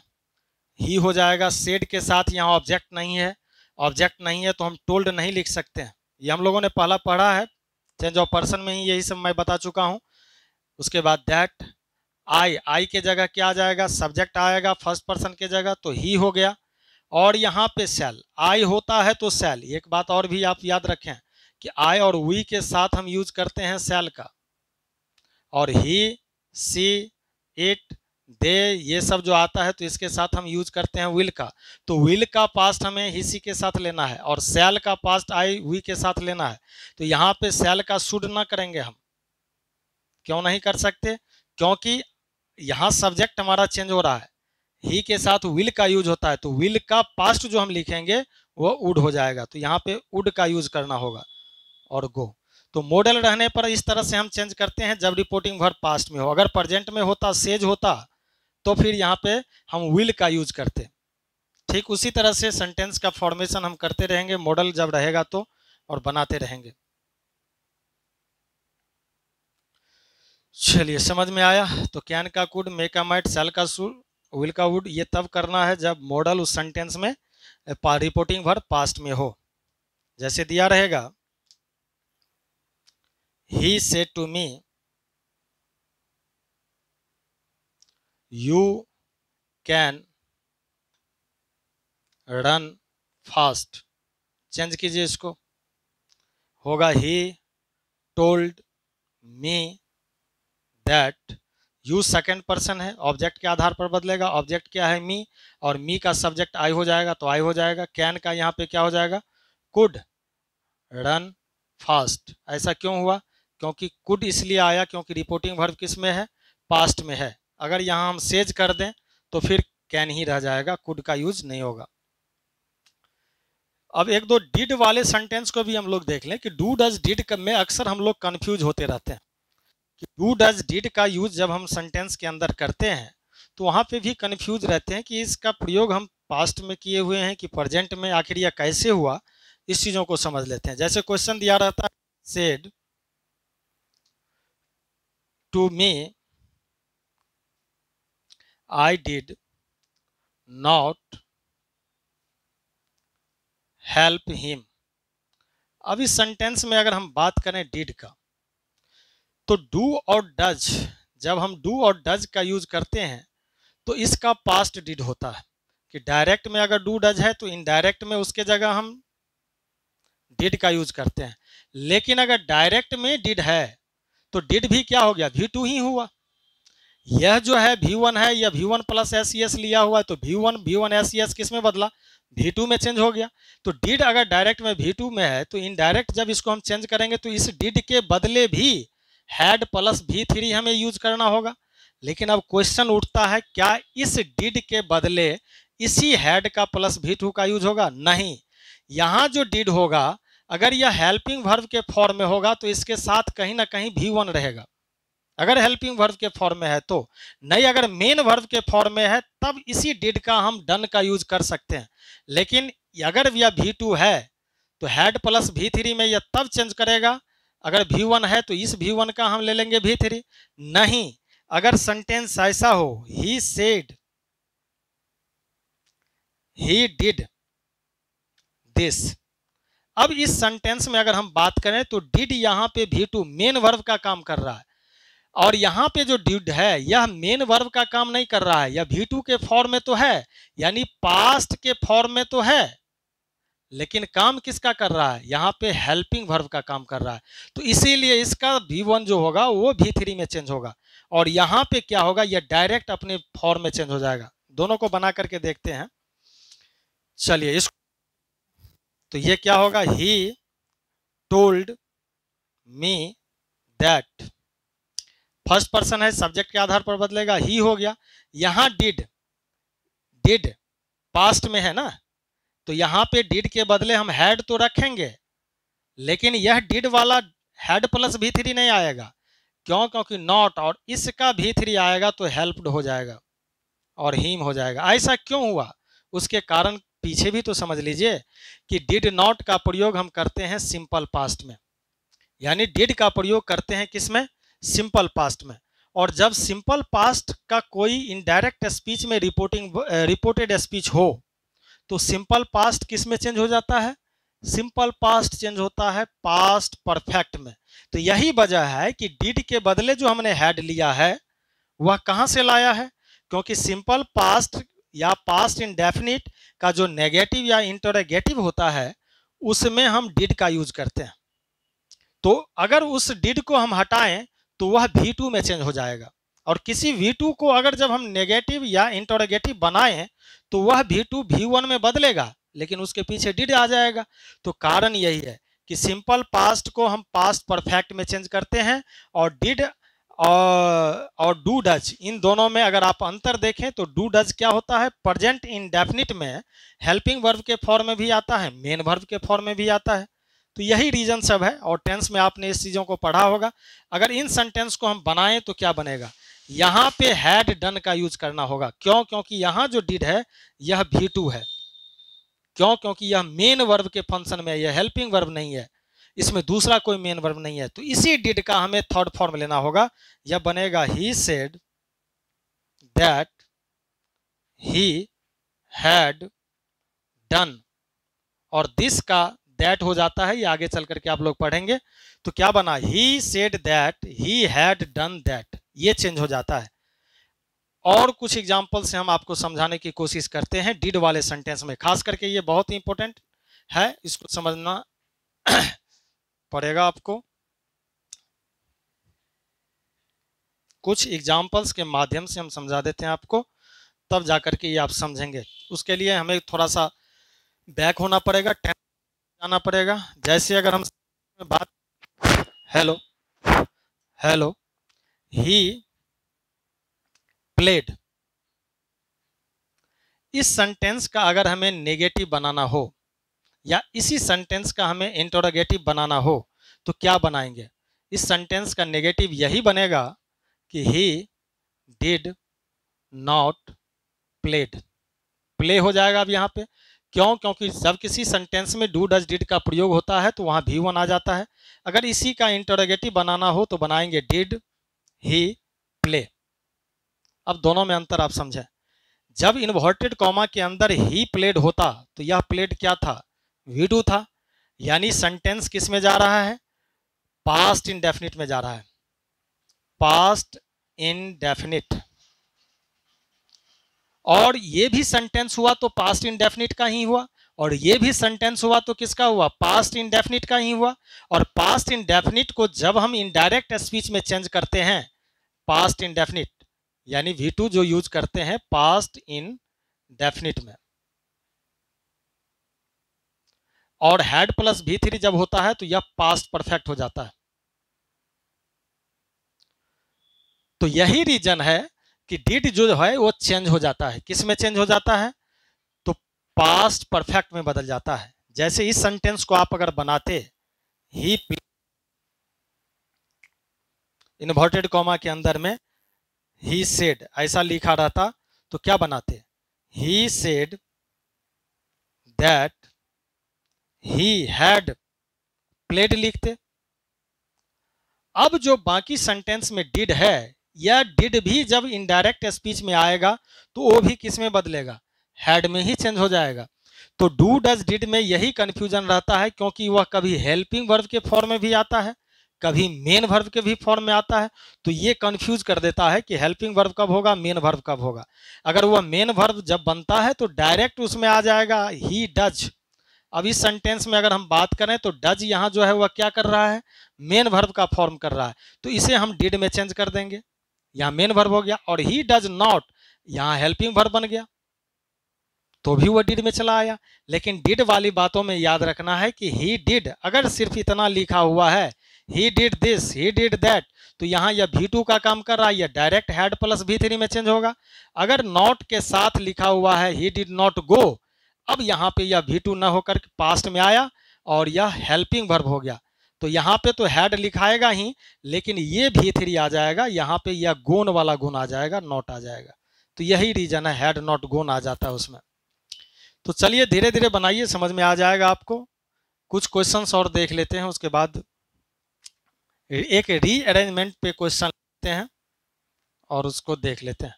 ही हो जाएगा। सेड के साथ यहाँ ऑब्जेक्ट नहीं है, ऑब्जेक्ट नहीं है तो हम टोल्ड नहीं लिख सकते हैं, ये हम लोगों ने पहला पढ़ा है, चेंज ऑफ पर्सन में ही यही सब मैं बता चुका हूं। उसके बाद दैट, आई के जगह क्या आ जाएगा, सब्जेक्ट आएगा फर्स्ट पर्सन के जगह, तो ही हो गया। और यहाँ पे शैल, आई होता है तो शैल। एक बात और भी आप याद रखें कि आई और वी के साथ हम यूज करते हैं शैल का, और ही, सी, इट, दे ये सब जो आता है तो इसके साथ हम यूज करते हैं विल का। तो विल का पास्ट हमें ही, सी के साथ लेना है, और शैल का पास्ट आई, वी के साथ लेना है। तो यहाँ पे शैल का शुड ना करेंगे हम। क्यों नहीं कर सकते? क्योंकि यहाँ सब्जेक्ट हमारा चेंज हो रहा है, ही के साथ विल का यूज होता है, तो विल का पास्ट जो हम लिखेंगे वो वुड हो जाएगा, तो यहाँ पे वुड का यूज करना होगा, और गो। तो मॉडल रहने पर इस तरह से हम चेंज करते हैं जब रिपोर्टिंग वर्ब पास्ट में हो। अगर प्रेजेंट में होता, सेज होता, तो फिर यहाँ पे हम विल का यूज करते। ठीक उसी तरह से सेंटेंस का फॉर्मेशन हम करते रहेंगे, मॉडल जब रहेगा तो, और बनाते रहेंगे। चलिए समझ में आया। तो कैन का कुड, मे का माइट, शैल का शुड, विल का वुड, ये तब करना है जब मॉडल उस सेंटेंस में रिपोर्टिंग वर्ब पास्ट में हो। जैसे दिया रहेगा, he said to me you can run fast, change कीजिए इसको, होगा he told me that. You second person है, ऑब्जेक्ट के आधार पर बदलेगा, ऑब्जेक्ट क्या है, मी, और मी का सब्जेक्ट आई हो जाएगा तो आई हो जाएगा। कैन का यहाँ पे क्या हो जाएगा, कुड रन फास्ट। ऐसा क्यों हुआ? क्योंकि कुड इसलिए आया क्योंकि रिपोर्टिंग वर्ब किस में है, पास्ट में है। अगर यहाँ हम सेज कर दें तो फिर कैन ही रह जाएगा, कुड का यूज नहीं होगा। अब एक दो डिड वाले सेंटेंस को भी हम लोग देख लें कि डू डज डिड में अक्सर हम लोग कंफ्यूज होते रहते हैं कि डू डज डिड का यूज जब हम सेंटेंस के अंदर करते हैं तो वहां पे भी कंफ्यूज रहते हैं कि इसका प्रयोग हम पास्ट में किए हुए हैं कि प्रेजेंट में, आखिर यह कैसे हुआ, इस चीजों को समझ लेते हैं। जैसे क्वेश्चन दिया रहता है, said to me I did not help him. अब इस सेंटेंस में अगर हम बात करें डिड का, तो डू और डज, जब हम डू और डज का यूज करते हैं तो इसका पास्ट डिड होता है कि डायरेक्ट में अगर डू डज है तो इनडायरेक्ट में उसके जगह हम डिड का यूज करते हैं। लेकिन अगर डायरेक्ट में डिड है तो डिड भी क्या हो गया, V2 ही हुआ। यह जो है V1 है, यह V1 प्लस एस लिया हुआ है, तो V1 एस किस में बदला, V2 में चेंज हो गया। तो डिड अगर डायरेक्ट में V2 में है तो इनडायरेक्ट जब इसको हम चेंज करेंगे तो इस डिड के बदले भी हैड प्लस V3 हमें यूज करना होगा। लेकिन अब क्वेश्चन उठता है, क्या इस डिड के बदले इसी हैड का प्लस V2 का यूज होगा? नहीं। यहां जो डिड होगा, अगर यह हेल्पिंग वर्ब के फॉर्म में होगा तो इसके साथ कहीं ना कहीं V1 रहेगा, अगर हेल्पिंग वर्ब के फॉर्म में है तो। नहीं, अगर मेन वर्ब के फॉर्म में है तब इसी डिड का हम डन का यूज कर सकते हैं। लेकिन अगर यह V2 है तो हैड प्लस V3 में यह तब चेंज करेगा, अगर V1 है तो इस V1 का हम ले लेंगे V3। नहीं, अगर सेंटेंस ऐसा हो, he said he did this. अब इस सेंटेंस में अगर हम बात करें तो डिड यहां पे V2 मेन वर्ब का काम कर रहा है, और यहां पे जो डिड है यह मेन वर्ब का काम नहीं कर रहा है, यह V2 के फॉर्म में तो है, यानी पास्ट के फॉर्म में तो है, लेकिन काम किसका कर रहा है, यहां पे हेल्पिंग वर्ब का काम कर रहा है। तो इसीलिए इसका V1 जो होगा वो V3 में चेंज होगा, और यहां पे क्या होगा, यह डायरेक्ट अपने फॉर्म में चेंज हो जाएगा। दोनों को बना करके देखते हैं। चलिए इस तो ये क्या होगा, he told me that. First person है, सब्जेक्ट के आधार पर बदलेगा, ही हो गया। यहां डिड, डिड पास्ट में है ना, तो यहां पे डिड के बदले हम हैड तो रखेंगे, लेकिन यह डिड वाला हैड प्लस V3 नहीं आएगा। क्यों? क्योंकि नॉट और इसका V3 आएगा तो हेल्प्ड हो जाएगा और हिम हो जाएगा। ऐसा क्यों हुआ, उसके कारण पीछे भी तो समझ लीजिए कि डिड नॉट का प्रयोग हम करते हैं सिंपल पास्ट में, यानी डिड का प्रयोग करते हैं किसमें, सिंपल पास्ट में। और जब सिंपल पास्ट का कोई इनडायरेक्ट स्पीच में रिपोर्टेड स्पीच हो तो सिंपल पास्ट किस में चेंज हो जाता है, सिंपल पास्ट चेंज होता है पास्ट परफेक्ट में। तो यही वजह है कि डिड के बदले जो हमने हैड लिया है वह कहां से लाया है, क्योंकि सिंपल पास्ट या पास्ट इंडेफिनिट का जो नेगेटिव या इंटरोगेटिव होता है उसमें हम डिड का यूज करते हैं। तो अगर उस डिड को हम हटाएं तो वह V2 में चेंज हो जाएगा, और किसी V2 को अगर जब हम नेगेटिव या इंटरोगेटिव बनाएं तो वह V2 V1 में बदलेगा, लेकिन उसके पीछे डिड आ जाएगा। तो कारण यही है कि सिंपल पास्ट को हम पास्ट परफेक्ट में चेंज करते हैं, और डिड और डू डज, इन दोनों में अगर आप अंतर देखें तो डू डज क्या होता है, प्रेजेंट इंडेफिनिट में हेल्पिंग वर्ब के फॉर्म में भी आता है, मेन वर्ब के फॉर्म में भी आता है। तो यही रीजन सब है, और टेंस में आपने इस चीज़ों को पढ़ा होगा। अगर इन सेंटेंस को हम बनाएं तो क्या बनेगा, यहाँ पे हैड डन का यूज करना होगा। क्यों? क्योंकि यहाँ जो डिड है यह V2 है। क्यों? क्योंकि यह मेन वर्ब के फंक्शन में है, यह हेल्पिंग वर्ब नहीं है, इसमें दूसरा कोई मेन वर्ब नहीं है। तो इसी डिड का हमें थर्ड फॉर्म लेना होगा, यह बनेगा he said that he had done, और दिस का दैट हो जाता है, ये आगे चल करके आप लोग पढ़ेंगे। तो क्या बना, he said that he had done that, ये चेंज हो जाता है। और कुछ एग्जांपल से हम आपको समझाने की कोशिश करते हैं डिड वाले सेंटेंस में, खास करके ये बहुत ही इंपॉर्टेंट है, इसको समझना पड़ेगा आपको। कुछ एग्जांपल्स के माध्यम से हम समझा देते हैं आपको, तब जाकर के ये आप समझेंगे। उसके लिए हमें थोड़ा सा बैक होना पड़ेगा, जाना पड़ेगा। जैसे अगर हम बात, हेलो हेलो, ही प्लेड, इस सेंटेंस का अगर हमें नेगेटिव बनाना हो या इसी सेंटेंस का हमें इंटरोगेटिव बनाना हो तो क्या बनाएंगे, इस सेंटेंस का नेगेटिव यही बनेगा कि ही डिड नॉट प्लेड, प्ले हो जाएगा अब यहाँ पे। क्यों? क्योंकि जब किसी सेंटेंस में डू डज डिड का प्रयोग होता है तो वहां V1 आ जाता है। अगर इसी का इंटरोगेटिव बनाना हो तो बनाएंगे डिड ही प्ले। अब दोनों में अंतर आप समझें, जब इन्वर्टेड कॉमा के अंदर ही प्लेड होता तो यह प्लेड क्या था, V2 था, यानी सेंटेंस किस में जा रहा है, पास्ट इंडेफिनिट में जा रहा है, पास्ट इंडेफिनिट। और ये भी सेंटेंस हुआ तो पास्ट इंडेफिनिट का ही हुआ, और ये भी सेंटेंस हुआ तो किसका हुआ, पास्ट इंडेफिनिट का ही हुआ। और पास्ट इंडेफिनिट को जब हम इनडायरेक्ट स्पीच में चेंज करते हैं, पास्ट इंडेफिनिट यानी V2 जो यूज करते हैं पास्ट इंडेफिनिट में, और हैड प्लस V3 जब होता है तो यह पास्ट परफेक्ट हो जाता है। तो यही रीजन है कि डिड जो है वो चेंज हो जाता है, किस में चेंज हो जाता है, तो पास्ट परफेक्ट में बदल जाता है। जैसे इस सेंटेंस को आप अगर बनाते, ही इन्वर्टेड कॉमा के अंदर में ही सेड ऐसा लिखा रहता तो क्या बनाते, he said that he had played लिखते। अब जो बाकी सेंटेंस में डिड है, यह डिड भी जब इनडायरेक्ट स्पीच में आएगा तो वो भी किस में बदलेगा, हैड में ही चेंज हो जाएगा। तो डू डज डिड में यही कंफ्यूजन रहता है, क्योंकि वह कभी हेल्पिंग वर्ब के फॉर्म में भी आता है, कभी मेन वर्ब के भी फॉर्म में आता है। तो ये कंफ्यूज कर देता है कि हेल्पिंग वर्ब कब होगा, मेन वर्ब कब होगा। अगर वह मेन वर्ब जब बनता है तो डायरेक्ट उसमें आ जाएगा ही डज। अब इस सेंटेंस में अगर हम बात करें तो डज यहाँ जो है वह क्या कर रहा है, मेन वर्ब का फॉर्म कर रहा है, तो इसे हम डिड में चेंज कर देंगे, यहाँ मेन वर्ब हो गया। और ही डज नॉट यहाँ हेल्पिंग वर्ब बन गया, तो भी वह डिड में चला आया। लेकिन डिड वाली बातों में याद रखना है कि ही डिड अगर सिर्फ इतना लिखा हुआ है, he did this, he did that, तो यहाँ यह V2 का काम कर रहा है, यह डायरेक्ट हैड प्लस V3 में चेंज होगा। अगर नॉट के साथ लिखा हुआ है ही डिड नॉट गो, अब यहाँ पे यह V2 न होकर पास्ट में आया और यह हेल्पिंग वर्ब हो गया। तो यहाँ पे तो हैड लिखाएगा ही, लेकिन ये V3 आ जाएगा, यहाँ पे यह गोन वाला गुण आ जाएगा, नॉट आ जाएगा। तो यही रीजन है, हैड नॉट गोन आ जाता है उसमें। तो चलिए धीरे धीरे बनाइए, समझ में आ जाएगा आपको। कुछ क्वेश्चंस और देख लेते हैं, उसके बाद एक रीअरेंजमेंट पे क्वेश्चन लेते हैं और उसको देख लेते हैं।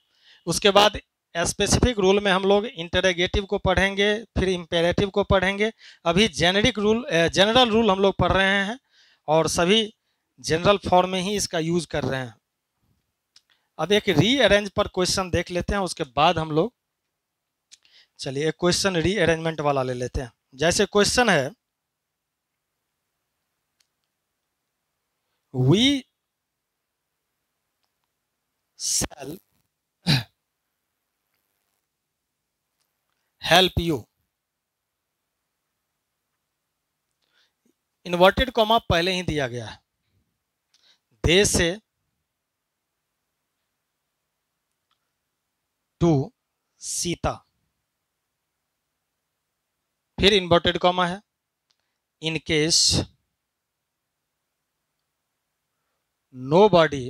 उसके बाद स्पेसिफिक रूल में हम लोग इंटरोगेटिव को पढ़ेंगे, फिर इंपेरेटिव को पढ़ेंगे। अभी जेनरिक रूल, जनरल रूल हम लोग पढ़ रहे हैं और सभी जनरल फॉर्म में ही इसका यूज कर रहे हैं। अब एक रीअरेंज पर क्वेश्चन देख लेते हैं, उसके बाद हम लोग चलिए एक क्वेश्चन रीअरेंजमेंट वाला ले लेते हैं। जैसे क्वेश्चन है, we shall help you, inverted comma पहले ही दिया गया है, दे से टू सीता, फिर इन्वर्टेड कॉमा है, in case nobody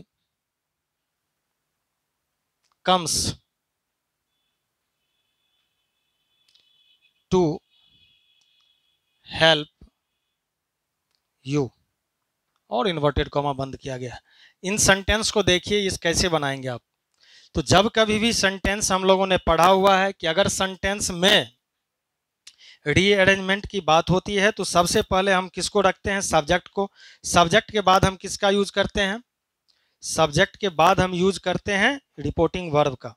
comes to help you, और इन्वर्टेड कॉमा बंद किया गया है। इन सेंटेंस को देखिए, इस कैसे बनाएंगे आप। तो जब कभी भी सेंटेंस हम लोगों ने पढ़ा हुआ है कि अगर सेंटेंस में रीअरेंजमेंट की बात होती है तो सबसे पहले हम किसको रखते हैं, सब्जेक्ट को। सब्जेक्ट के बाद हम किसका यूज करते हैं, सब्जेक्ट के बाद हम यूज करते हैं रिपोर्टिंग वर्ब का।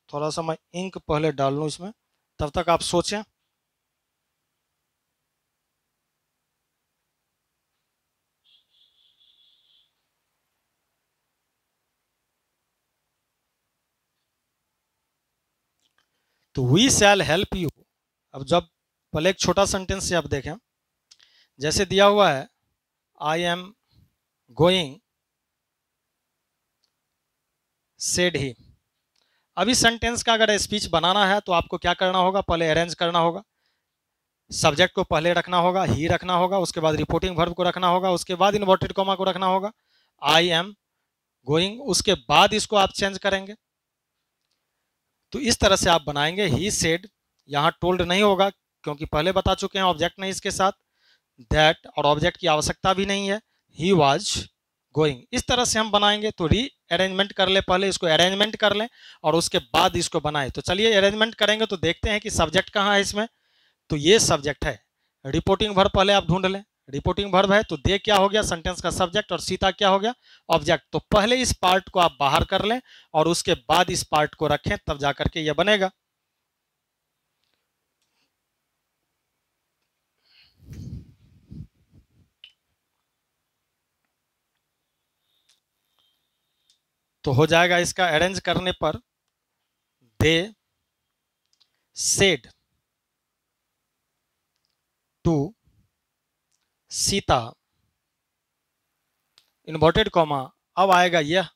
थोड़ा सा मैं इंक पहले डाल लूं इसमें, तब तक आप सोचें। तो वी शैल हेल्प यू। अब जब पहले एक छोटा सेंटेंस से आप देखें, जैसे दिया हुआ है आई एम गोइंग सेड ही। अभी सेंटेंस का अगर स्पीच बनाना है तो आपको क्या करना होगा, पहले अरेंज करना होगा। सब्जेक्ट को पहले रखना होगा, ही रखना होगा, उसके बाद रिपोर्टिंग वर्ब को रखना होगा, उसके बाद इन्वर्टेड कॉमा को रखना होगा, आई एम गोइंग, उसके बाद इसको आप चेंज करेंगे। तो इस तरह से आप बनाएंगे। ही सेड, यहाँ टोल्ड नहीं होगा क्योंकि पहले बता चुके हैं ऑब्जेक्ट नहीं इसके साथ, दैट और ऑब्जेक्ट की आवश्यकता भी नहीं है, ही वाज गोइंग। इस तरह से हम बनाएंगे। तो री अरेंजमेंट कर ले, पहले इसको अरेंजमेंट कर लें और उसके बाद इसको बनाए। तो चलिए अरेंजमेंट करेंगे तो देखते हैं कि सब्जेक्ट कहाँ है इसमें। तो ये सब्जेक्ट है। रिपोर्टिंग वर्ब पहले आप ढूंढ लें, रिपोर्टिंग वर्ब है तो दे क्या हो गया, सेंटेंस का सब्जेक्ट, और सीता क्या हो गया, ऑब्जेक्ट। तो पहले इस पार्ट को आप बाहर कर लें और उसके बाद इस पार्ट को रखें, तब जाकर के ये बनेगा। तो हो जाएगा इसका अरेंज करने पर, they said to Sita, inverted comma, अब आएगा यह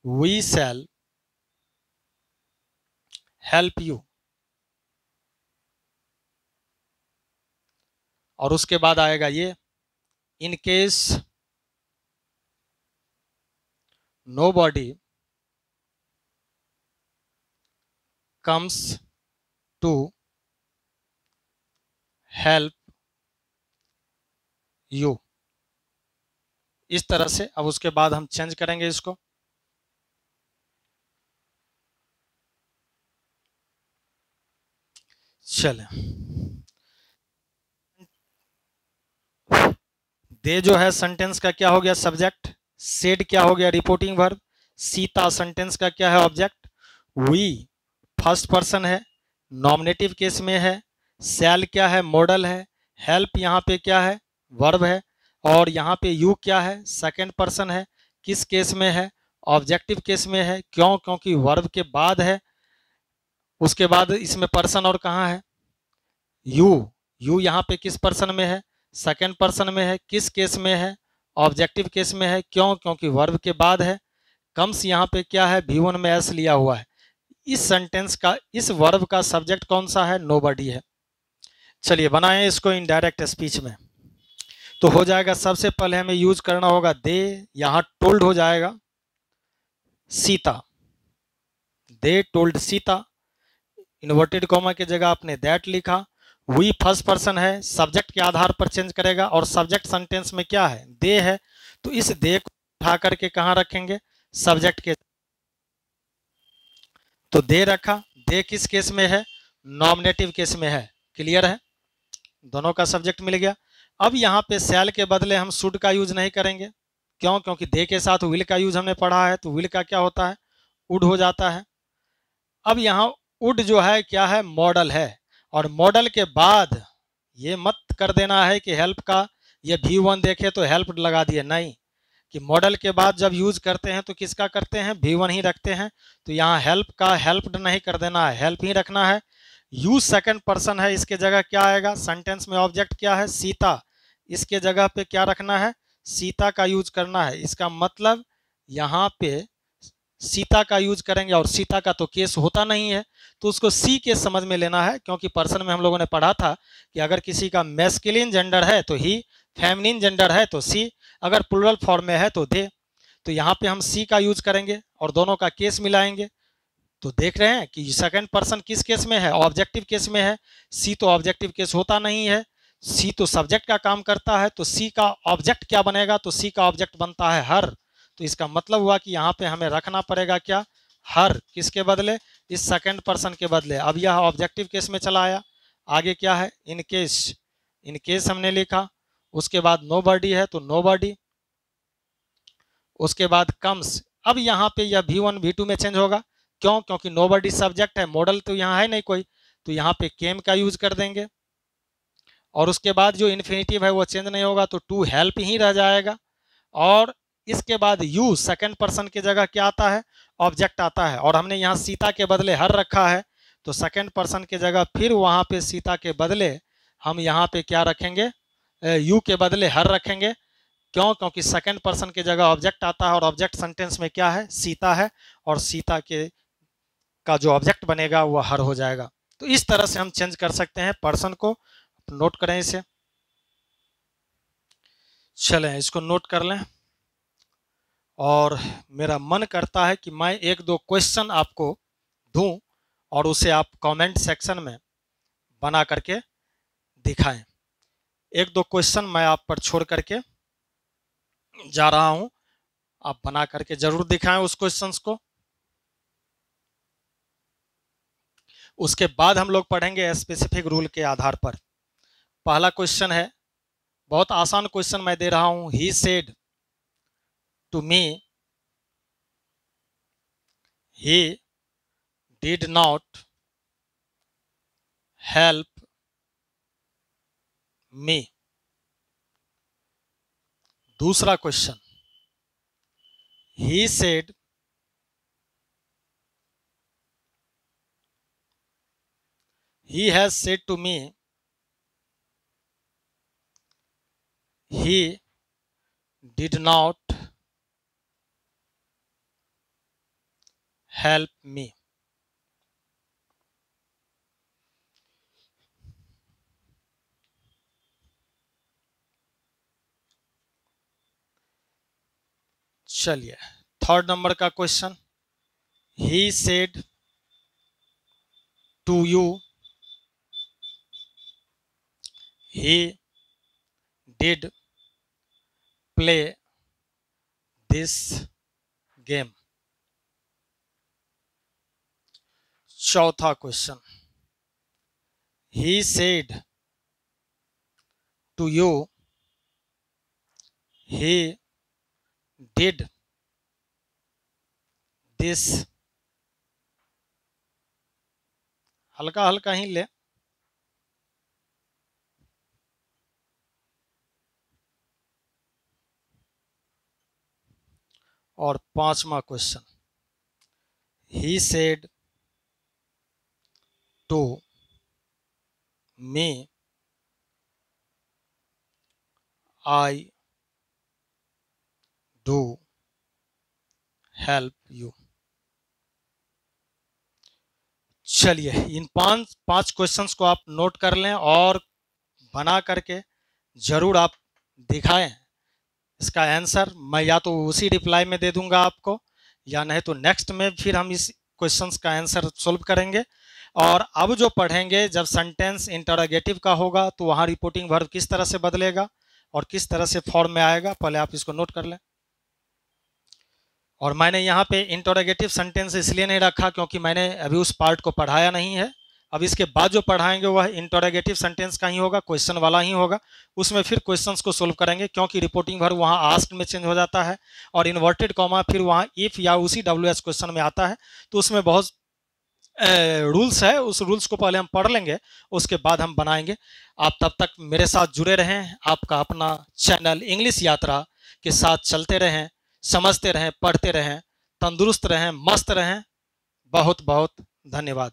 वी शैल हेल्प यू, और उसके बाद आएगा ये in case nobody comes to help you। इस तरह से अब उसके बाद हम चेंज करेंगे इसको। चले, दे जो है सेंटेंस का क्या हो गया सब्जेक्ट, सेड क्या हो गया रिपोर्टिंग वर्ब, सीता सेंटेंस का क्या है ऑब्जेक्ट, वी फर्स्ट पर्सन है, नॉमिनेटिव केस में है, सेल क्या है मॉडल है, हेल्प यहाँ पे क्या है वर्ब है, और यहाँ पे यू क्या है सेकंड पर्सन है, किस केस में है ऑब्जेक्टिव केस में है, क्यों क्योंकि वर्ब के बाद है, उसके बाद इसमें पर्सन और कहाँ है यू, यू यहाँ पे किस पर्सन में है सेकंड पर्सन में है, किस केस में है ऑब्जेक्टिव केस में है, क्यों क्योंकि वर्ब के बाद है, कम्स यहाँ पे क्या है V1 में एस लिया हुआ है, इस सेंटेंस का इस वर्ब का सब्जेक्ट कौन सा है नोबडी है। चलिए बनाएं इसको इनडायरेक्ट स्पीच में, तो हो जाएगा सबसे पहले हमें यूज करना होगा दे, यहाँ टोल्ड हो जाएगा Sita, they told Sita, inverted comma की जगह आपने दैट लिखा, वी फर्स्ट पर्सन है सब्जेक्ट के आधार पर चेंज करेगा और सब्जेक्ट सेंटेंस में क्या है दे है, तो इस दे को उठा करके कहाँ रखेंगे सब्जेक्ट के, तो दे रखा, दे किस केस में है नॉमिनेटिव केस में है, क्लियर है दोनों का सब्जेक्ट मिल गया। अब यहाँ पे सेल के बदले हम शुड का यूज नहीं करेंगे, क्यों क्योंकि दे के साथ विल का यूज हमने पढ़ा है, तो विल का क्या होता है वुड हो जाता है। अब यहाँ वुड जो है क्या है मॉडल है, और मॉडल के बाद ये मत कर देना है कि हेल्प का ये V1 देखे तो हेल्प लगा दिए, नहीं, कि मॉडल के बाद जब यूज करते हैं तो किसका करते हैं V1 ही रखते हैं, तो यहाँ हेल्प का हेल्प्ड नहीं कर देना है, हेल्प ही रखना है। यूज सेकंड पर्सन है, इसके जगह क्या आएगा सेंटेंस में ऑब्जेक्ट क्या है सीता, इसके जगह पे क्या रखना है सीता का यूज करना है, इसका मतलब यहाँ पे सीता का यूज करेंगे, और सीता का तो केस होता नहीं है, तो उसको सी केस समझ में लेना है, क्योंकि पर्सन में हम लोगों ने पढ़ा था कि अगर किसी का मैस्कुलिन जेंडर है तो ही, फेमिनिन जेंडर है तो सी, अगर प्लूरल फॉर्म में है तो दे, तो यहाँ पे हम सी का यूज करेंगे और दोनों का केस मिलाएंगे, तो देख रहे हैं कि सेकंड पर्सन किस केस में है ऑब्जेक्टिव केस में है, सी तो ऑब्जेक्टिव केस होता नहीं है, सी तो सब्जेक्ट का काम करता है, तो सी का ऑब्जेक्ट क्या बनेगा, तो सी का ऑब्जेक्ट बनता है हर, तो इसका मतलब हुआ कि यहाँ पे हमें रखना पड़ेगा क्या हर, किसके बदले इस सेकंड पर्सन के बदले। अब यह ऑब्जेक्टिव केस में चला आया, आगे क्या है इन केस, इन केस हमने लिखा, उसके बाद नो बॉडी है तो नो बॉडी, उसके बाद कम्स, अब यहाँ पे यह V1 V2 में चेंज होगा, क्यों क्योंकि नोबडी सब्जेक्ट है, मॉडल तो यहाँ है नहीं कोई, तो यहाँ पे केम का यूज कर देंगे, और उसके बाद जो इन्फिनेटिव है वो चेंज नहीं होगा, तो टू हेल्प ही रह जाएगा, और इसके बाद यू सेकंड पर्सन की जगह क्या आता है ऑब्जेक्ट आता है, और हमने यहाँ सीता के बदले हर रखा है, तो सेकंड पर्सन की जगह फिर वहाँ पे सीता के बदले हम यहाँ पे क्या रखेंगे यू के बदले हर रखेंगे, क्यों क्योंकि सेकंड पर्सन की जगह ऑब्जेक्ट आता है, और ऑब्जेक्ट सेंटेंस में क्या है सीता है, और सीता के का जो ऑब्जेक्ट बनेगा वो हर हो जाएगा। तो इस तरह से हम चेंज कर सकते हैं पर्सन को, नोट करें इसे, चलें इसको नोट कर लें, और मेरा मन करता है कि मैं एक दो क्वेश्चन आपको दूं और उसे आप कमेंट सेक्शन में बना करके दिखाएं, एक दो क्वेश्चन मैं आप पर छोड़ करके जा रहा हूं, आप बना करके जरूर दिखाएं उस क्वेश्चंस को, उसके बाद हम लोग पढ़ेंगे स्पेसिफिक रूल के आधार पर। पहला क्वेश्चन है, बहुत आसान क्वेश्चन मैं दे रहा हूं, he said to me he did not help me. दूसरा question, he said he has said to me he did not help me। चलिए थर्ड नंबर का question, he said to you he did play this game। चौथा question, he said to you, he did this, हल्का हल्का ही ले। और 5वां question, he said to me, I do help you। चलिए इन पांच क्वेश्चंस को आप नोट कर लें और बना करके जरूर आप दिखाएं। इसका आंसर मैं या तो उसी रिप्लाई में दे दूंगा आपको, या नहीं तो नेक्स्ट में फिर हम इस क्वेश्चंस का आंसर सोल्व करेंगे। और अब जो पढ़ेंगे, जब सेंटेंस इंटरोगेटिव का होगा तो वहां रिपोर्टिंग वर्ब किस तरह से बदलेगा और किस तरह से फॉर्म में आएगा, पहले आप इसको नोट कर लें। और मैंने यहाँ पे इंटरोगेटिव सेंटेंस इसलिए नहीं रखा क्योंकि मैंने अभी उस पार्ट को पढ़ाया नहीं है। अब इसके बाद जो पढ़ाएंगे वह इंटरोगेटिव सेंटेंस का ही होगा, क्वेश्चन वाला ही होगा। उसमें फिर क्वेश्चंस को सोल्व करेंगे क्योंकि रिपोर्टिंग वर्ब वहाँ आस्क्ड में चेंज हो जाता है और इन्वर्टेड कॉमा फिर वहाँ इफ या उसी WH क्वेश्चन में आता है। तो उसमें बहुत रूल्स है, उस रूल्स को पहले हम पढ़ लेंगे, उसके बाद हम बनाएंगे। आप तब तक मेरे साथ जुड़े रहें, आपका अपना चैनल इंग्लिश यात्रा के साथ चलते रहें, समझते रहें, पढ़ते रहें, तंदुरुस्त रहें, मस्त रहें। बहुत बहुत धन्यवाद।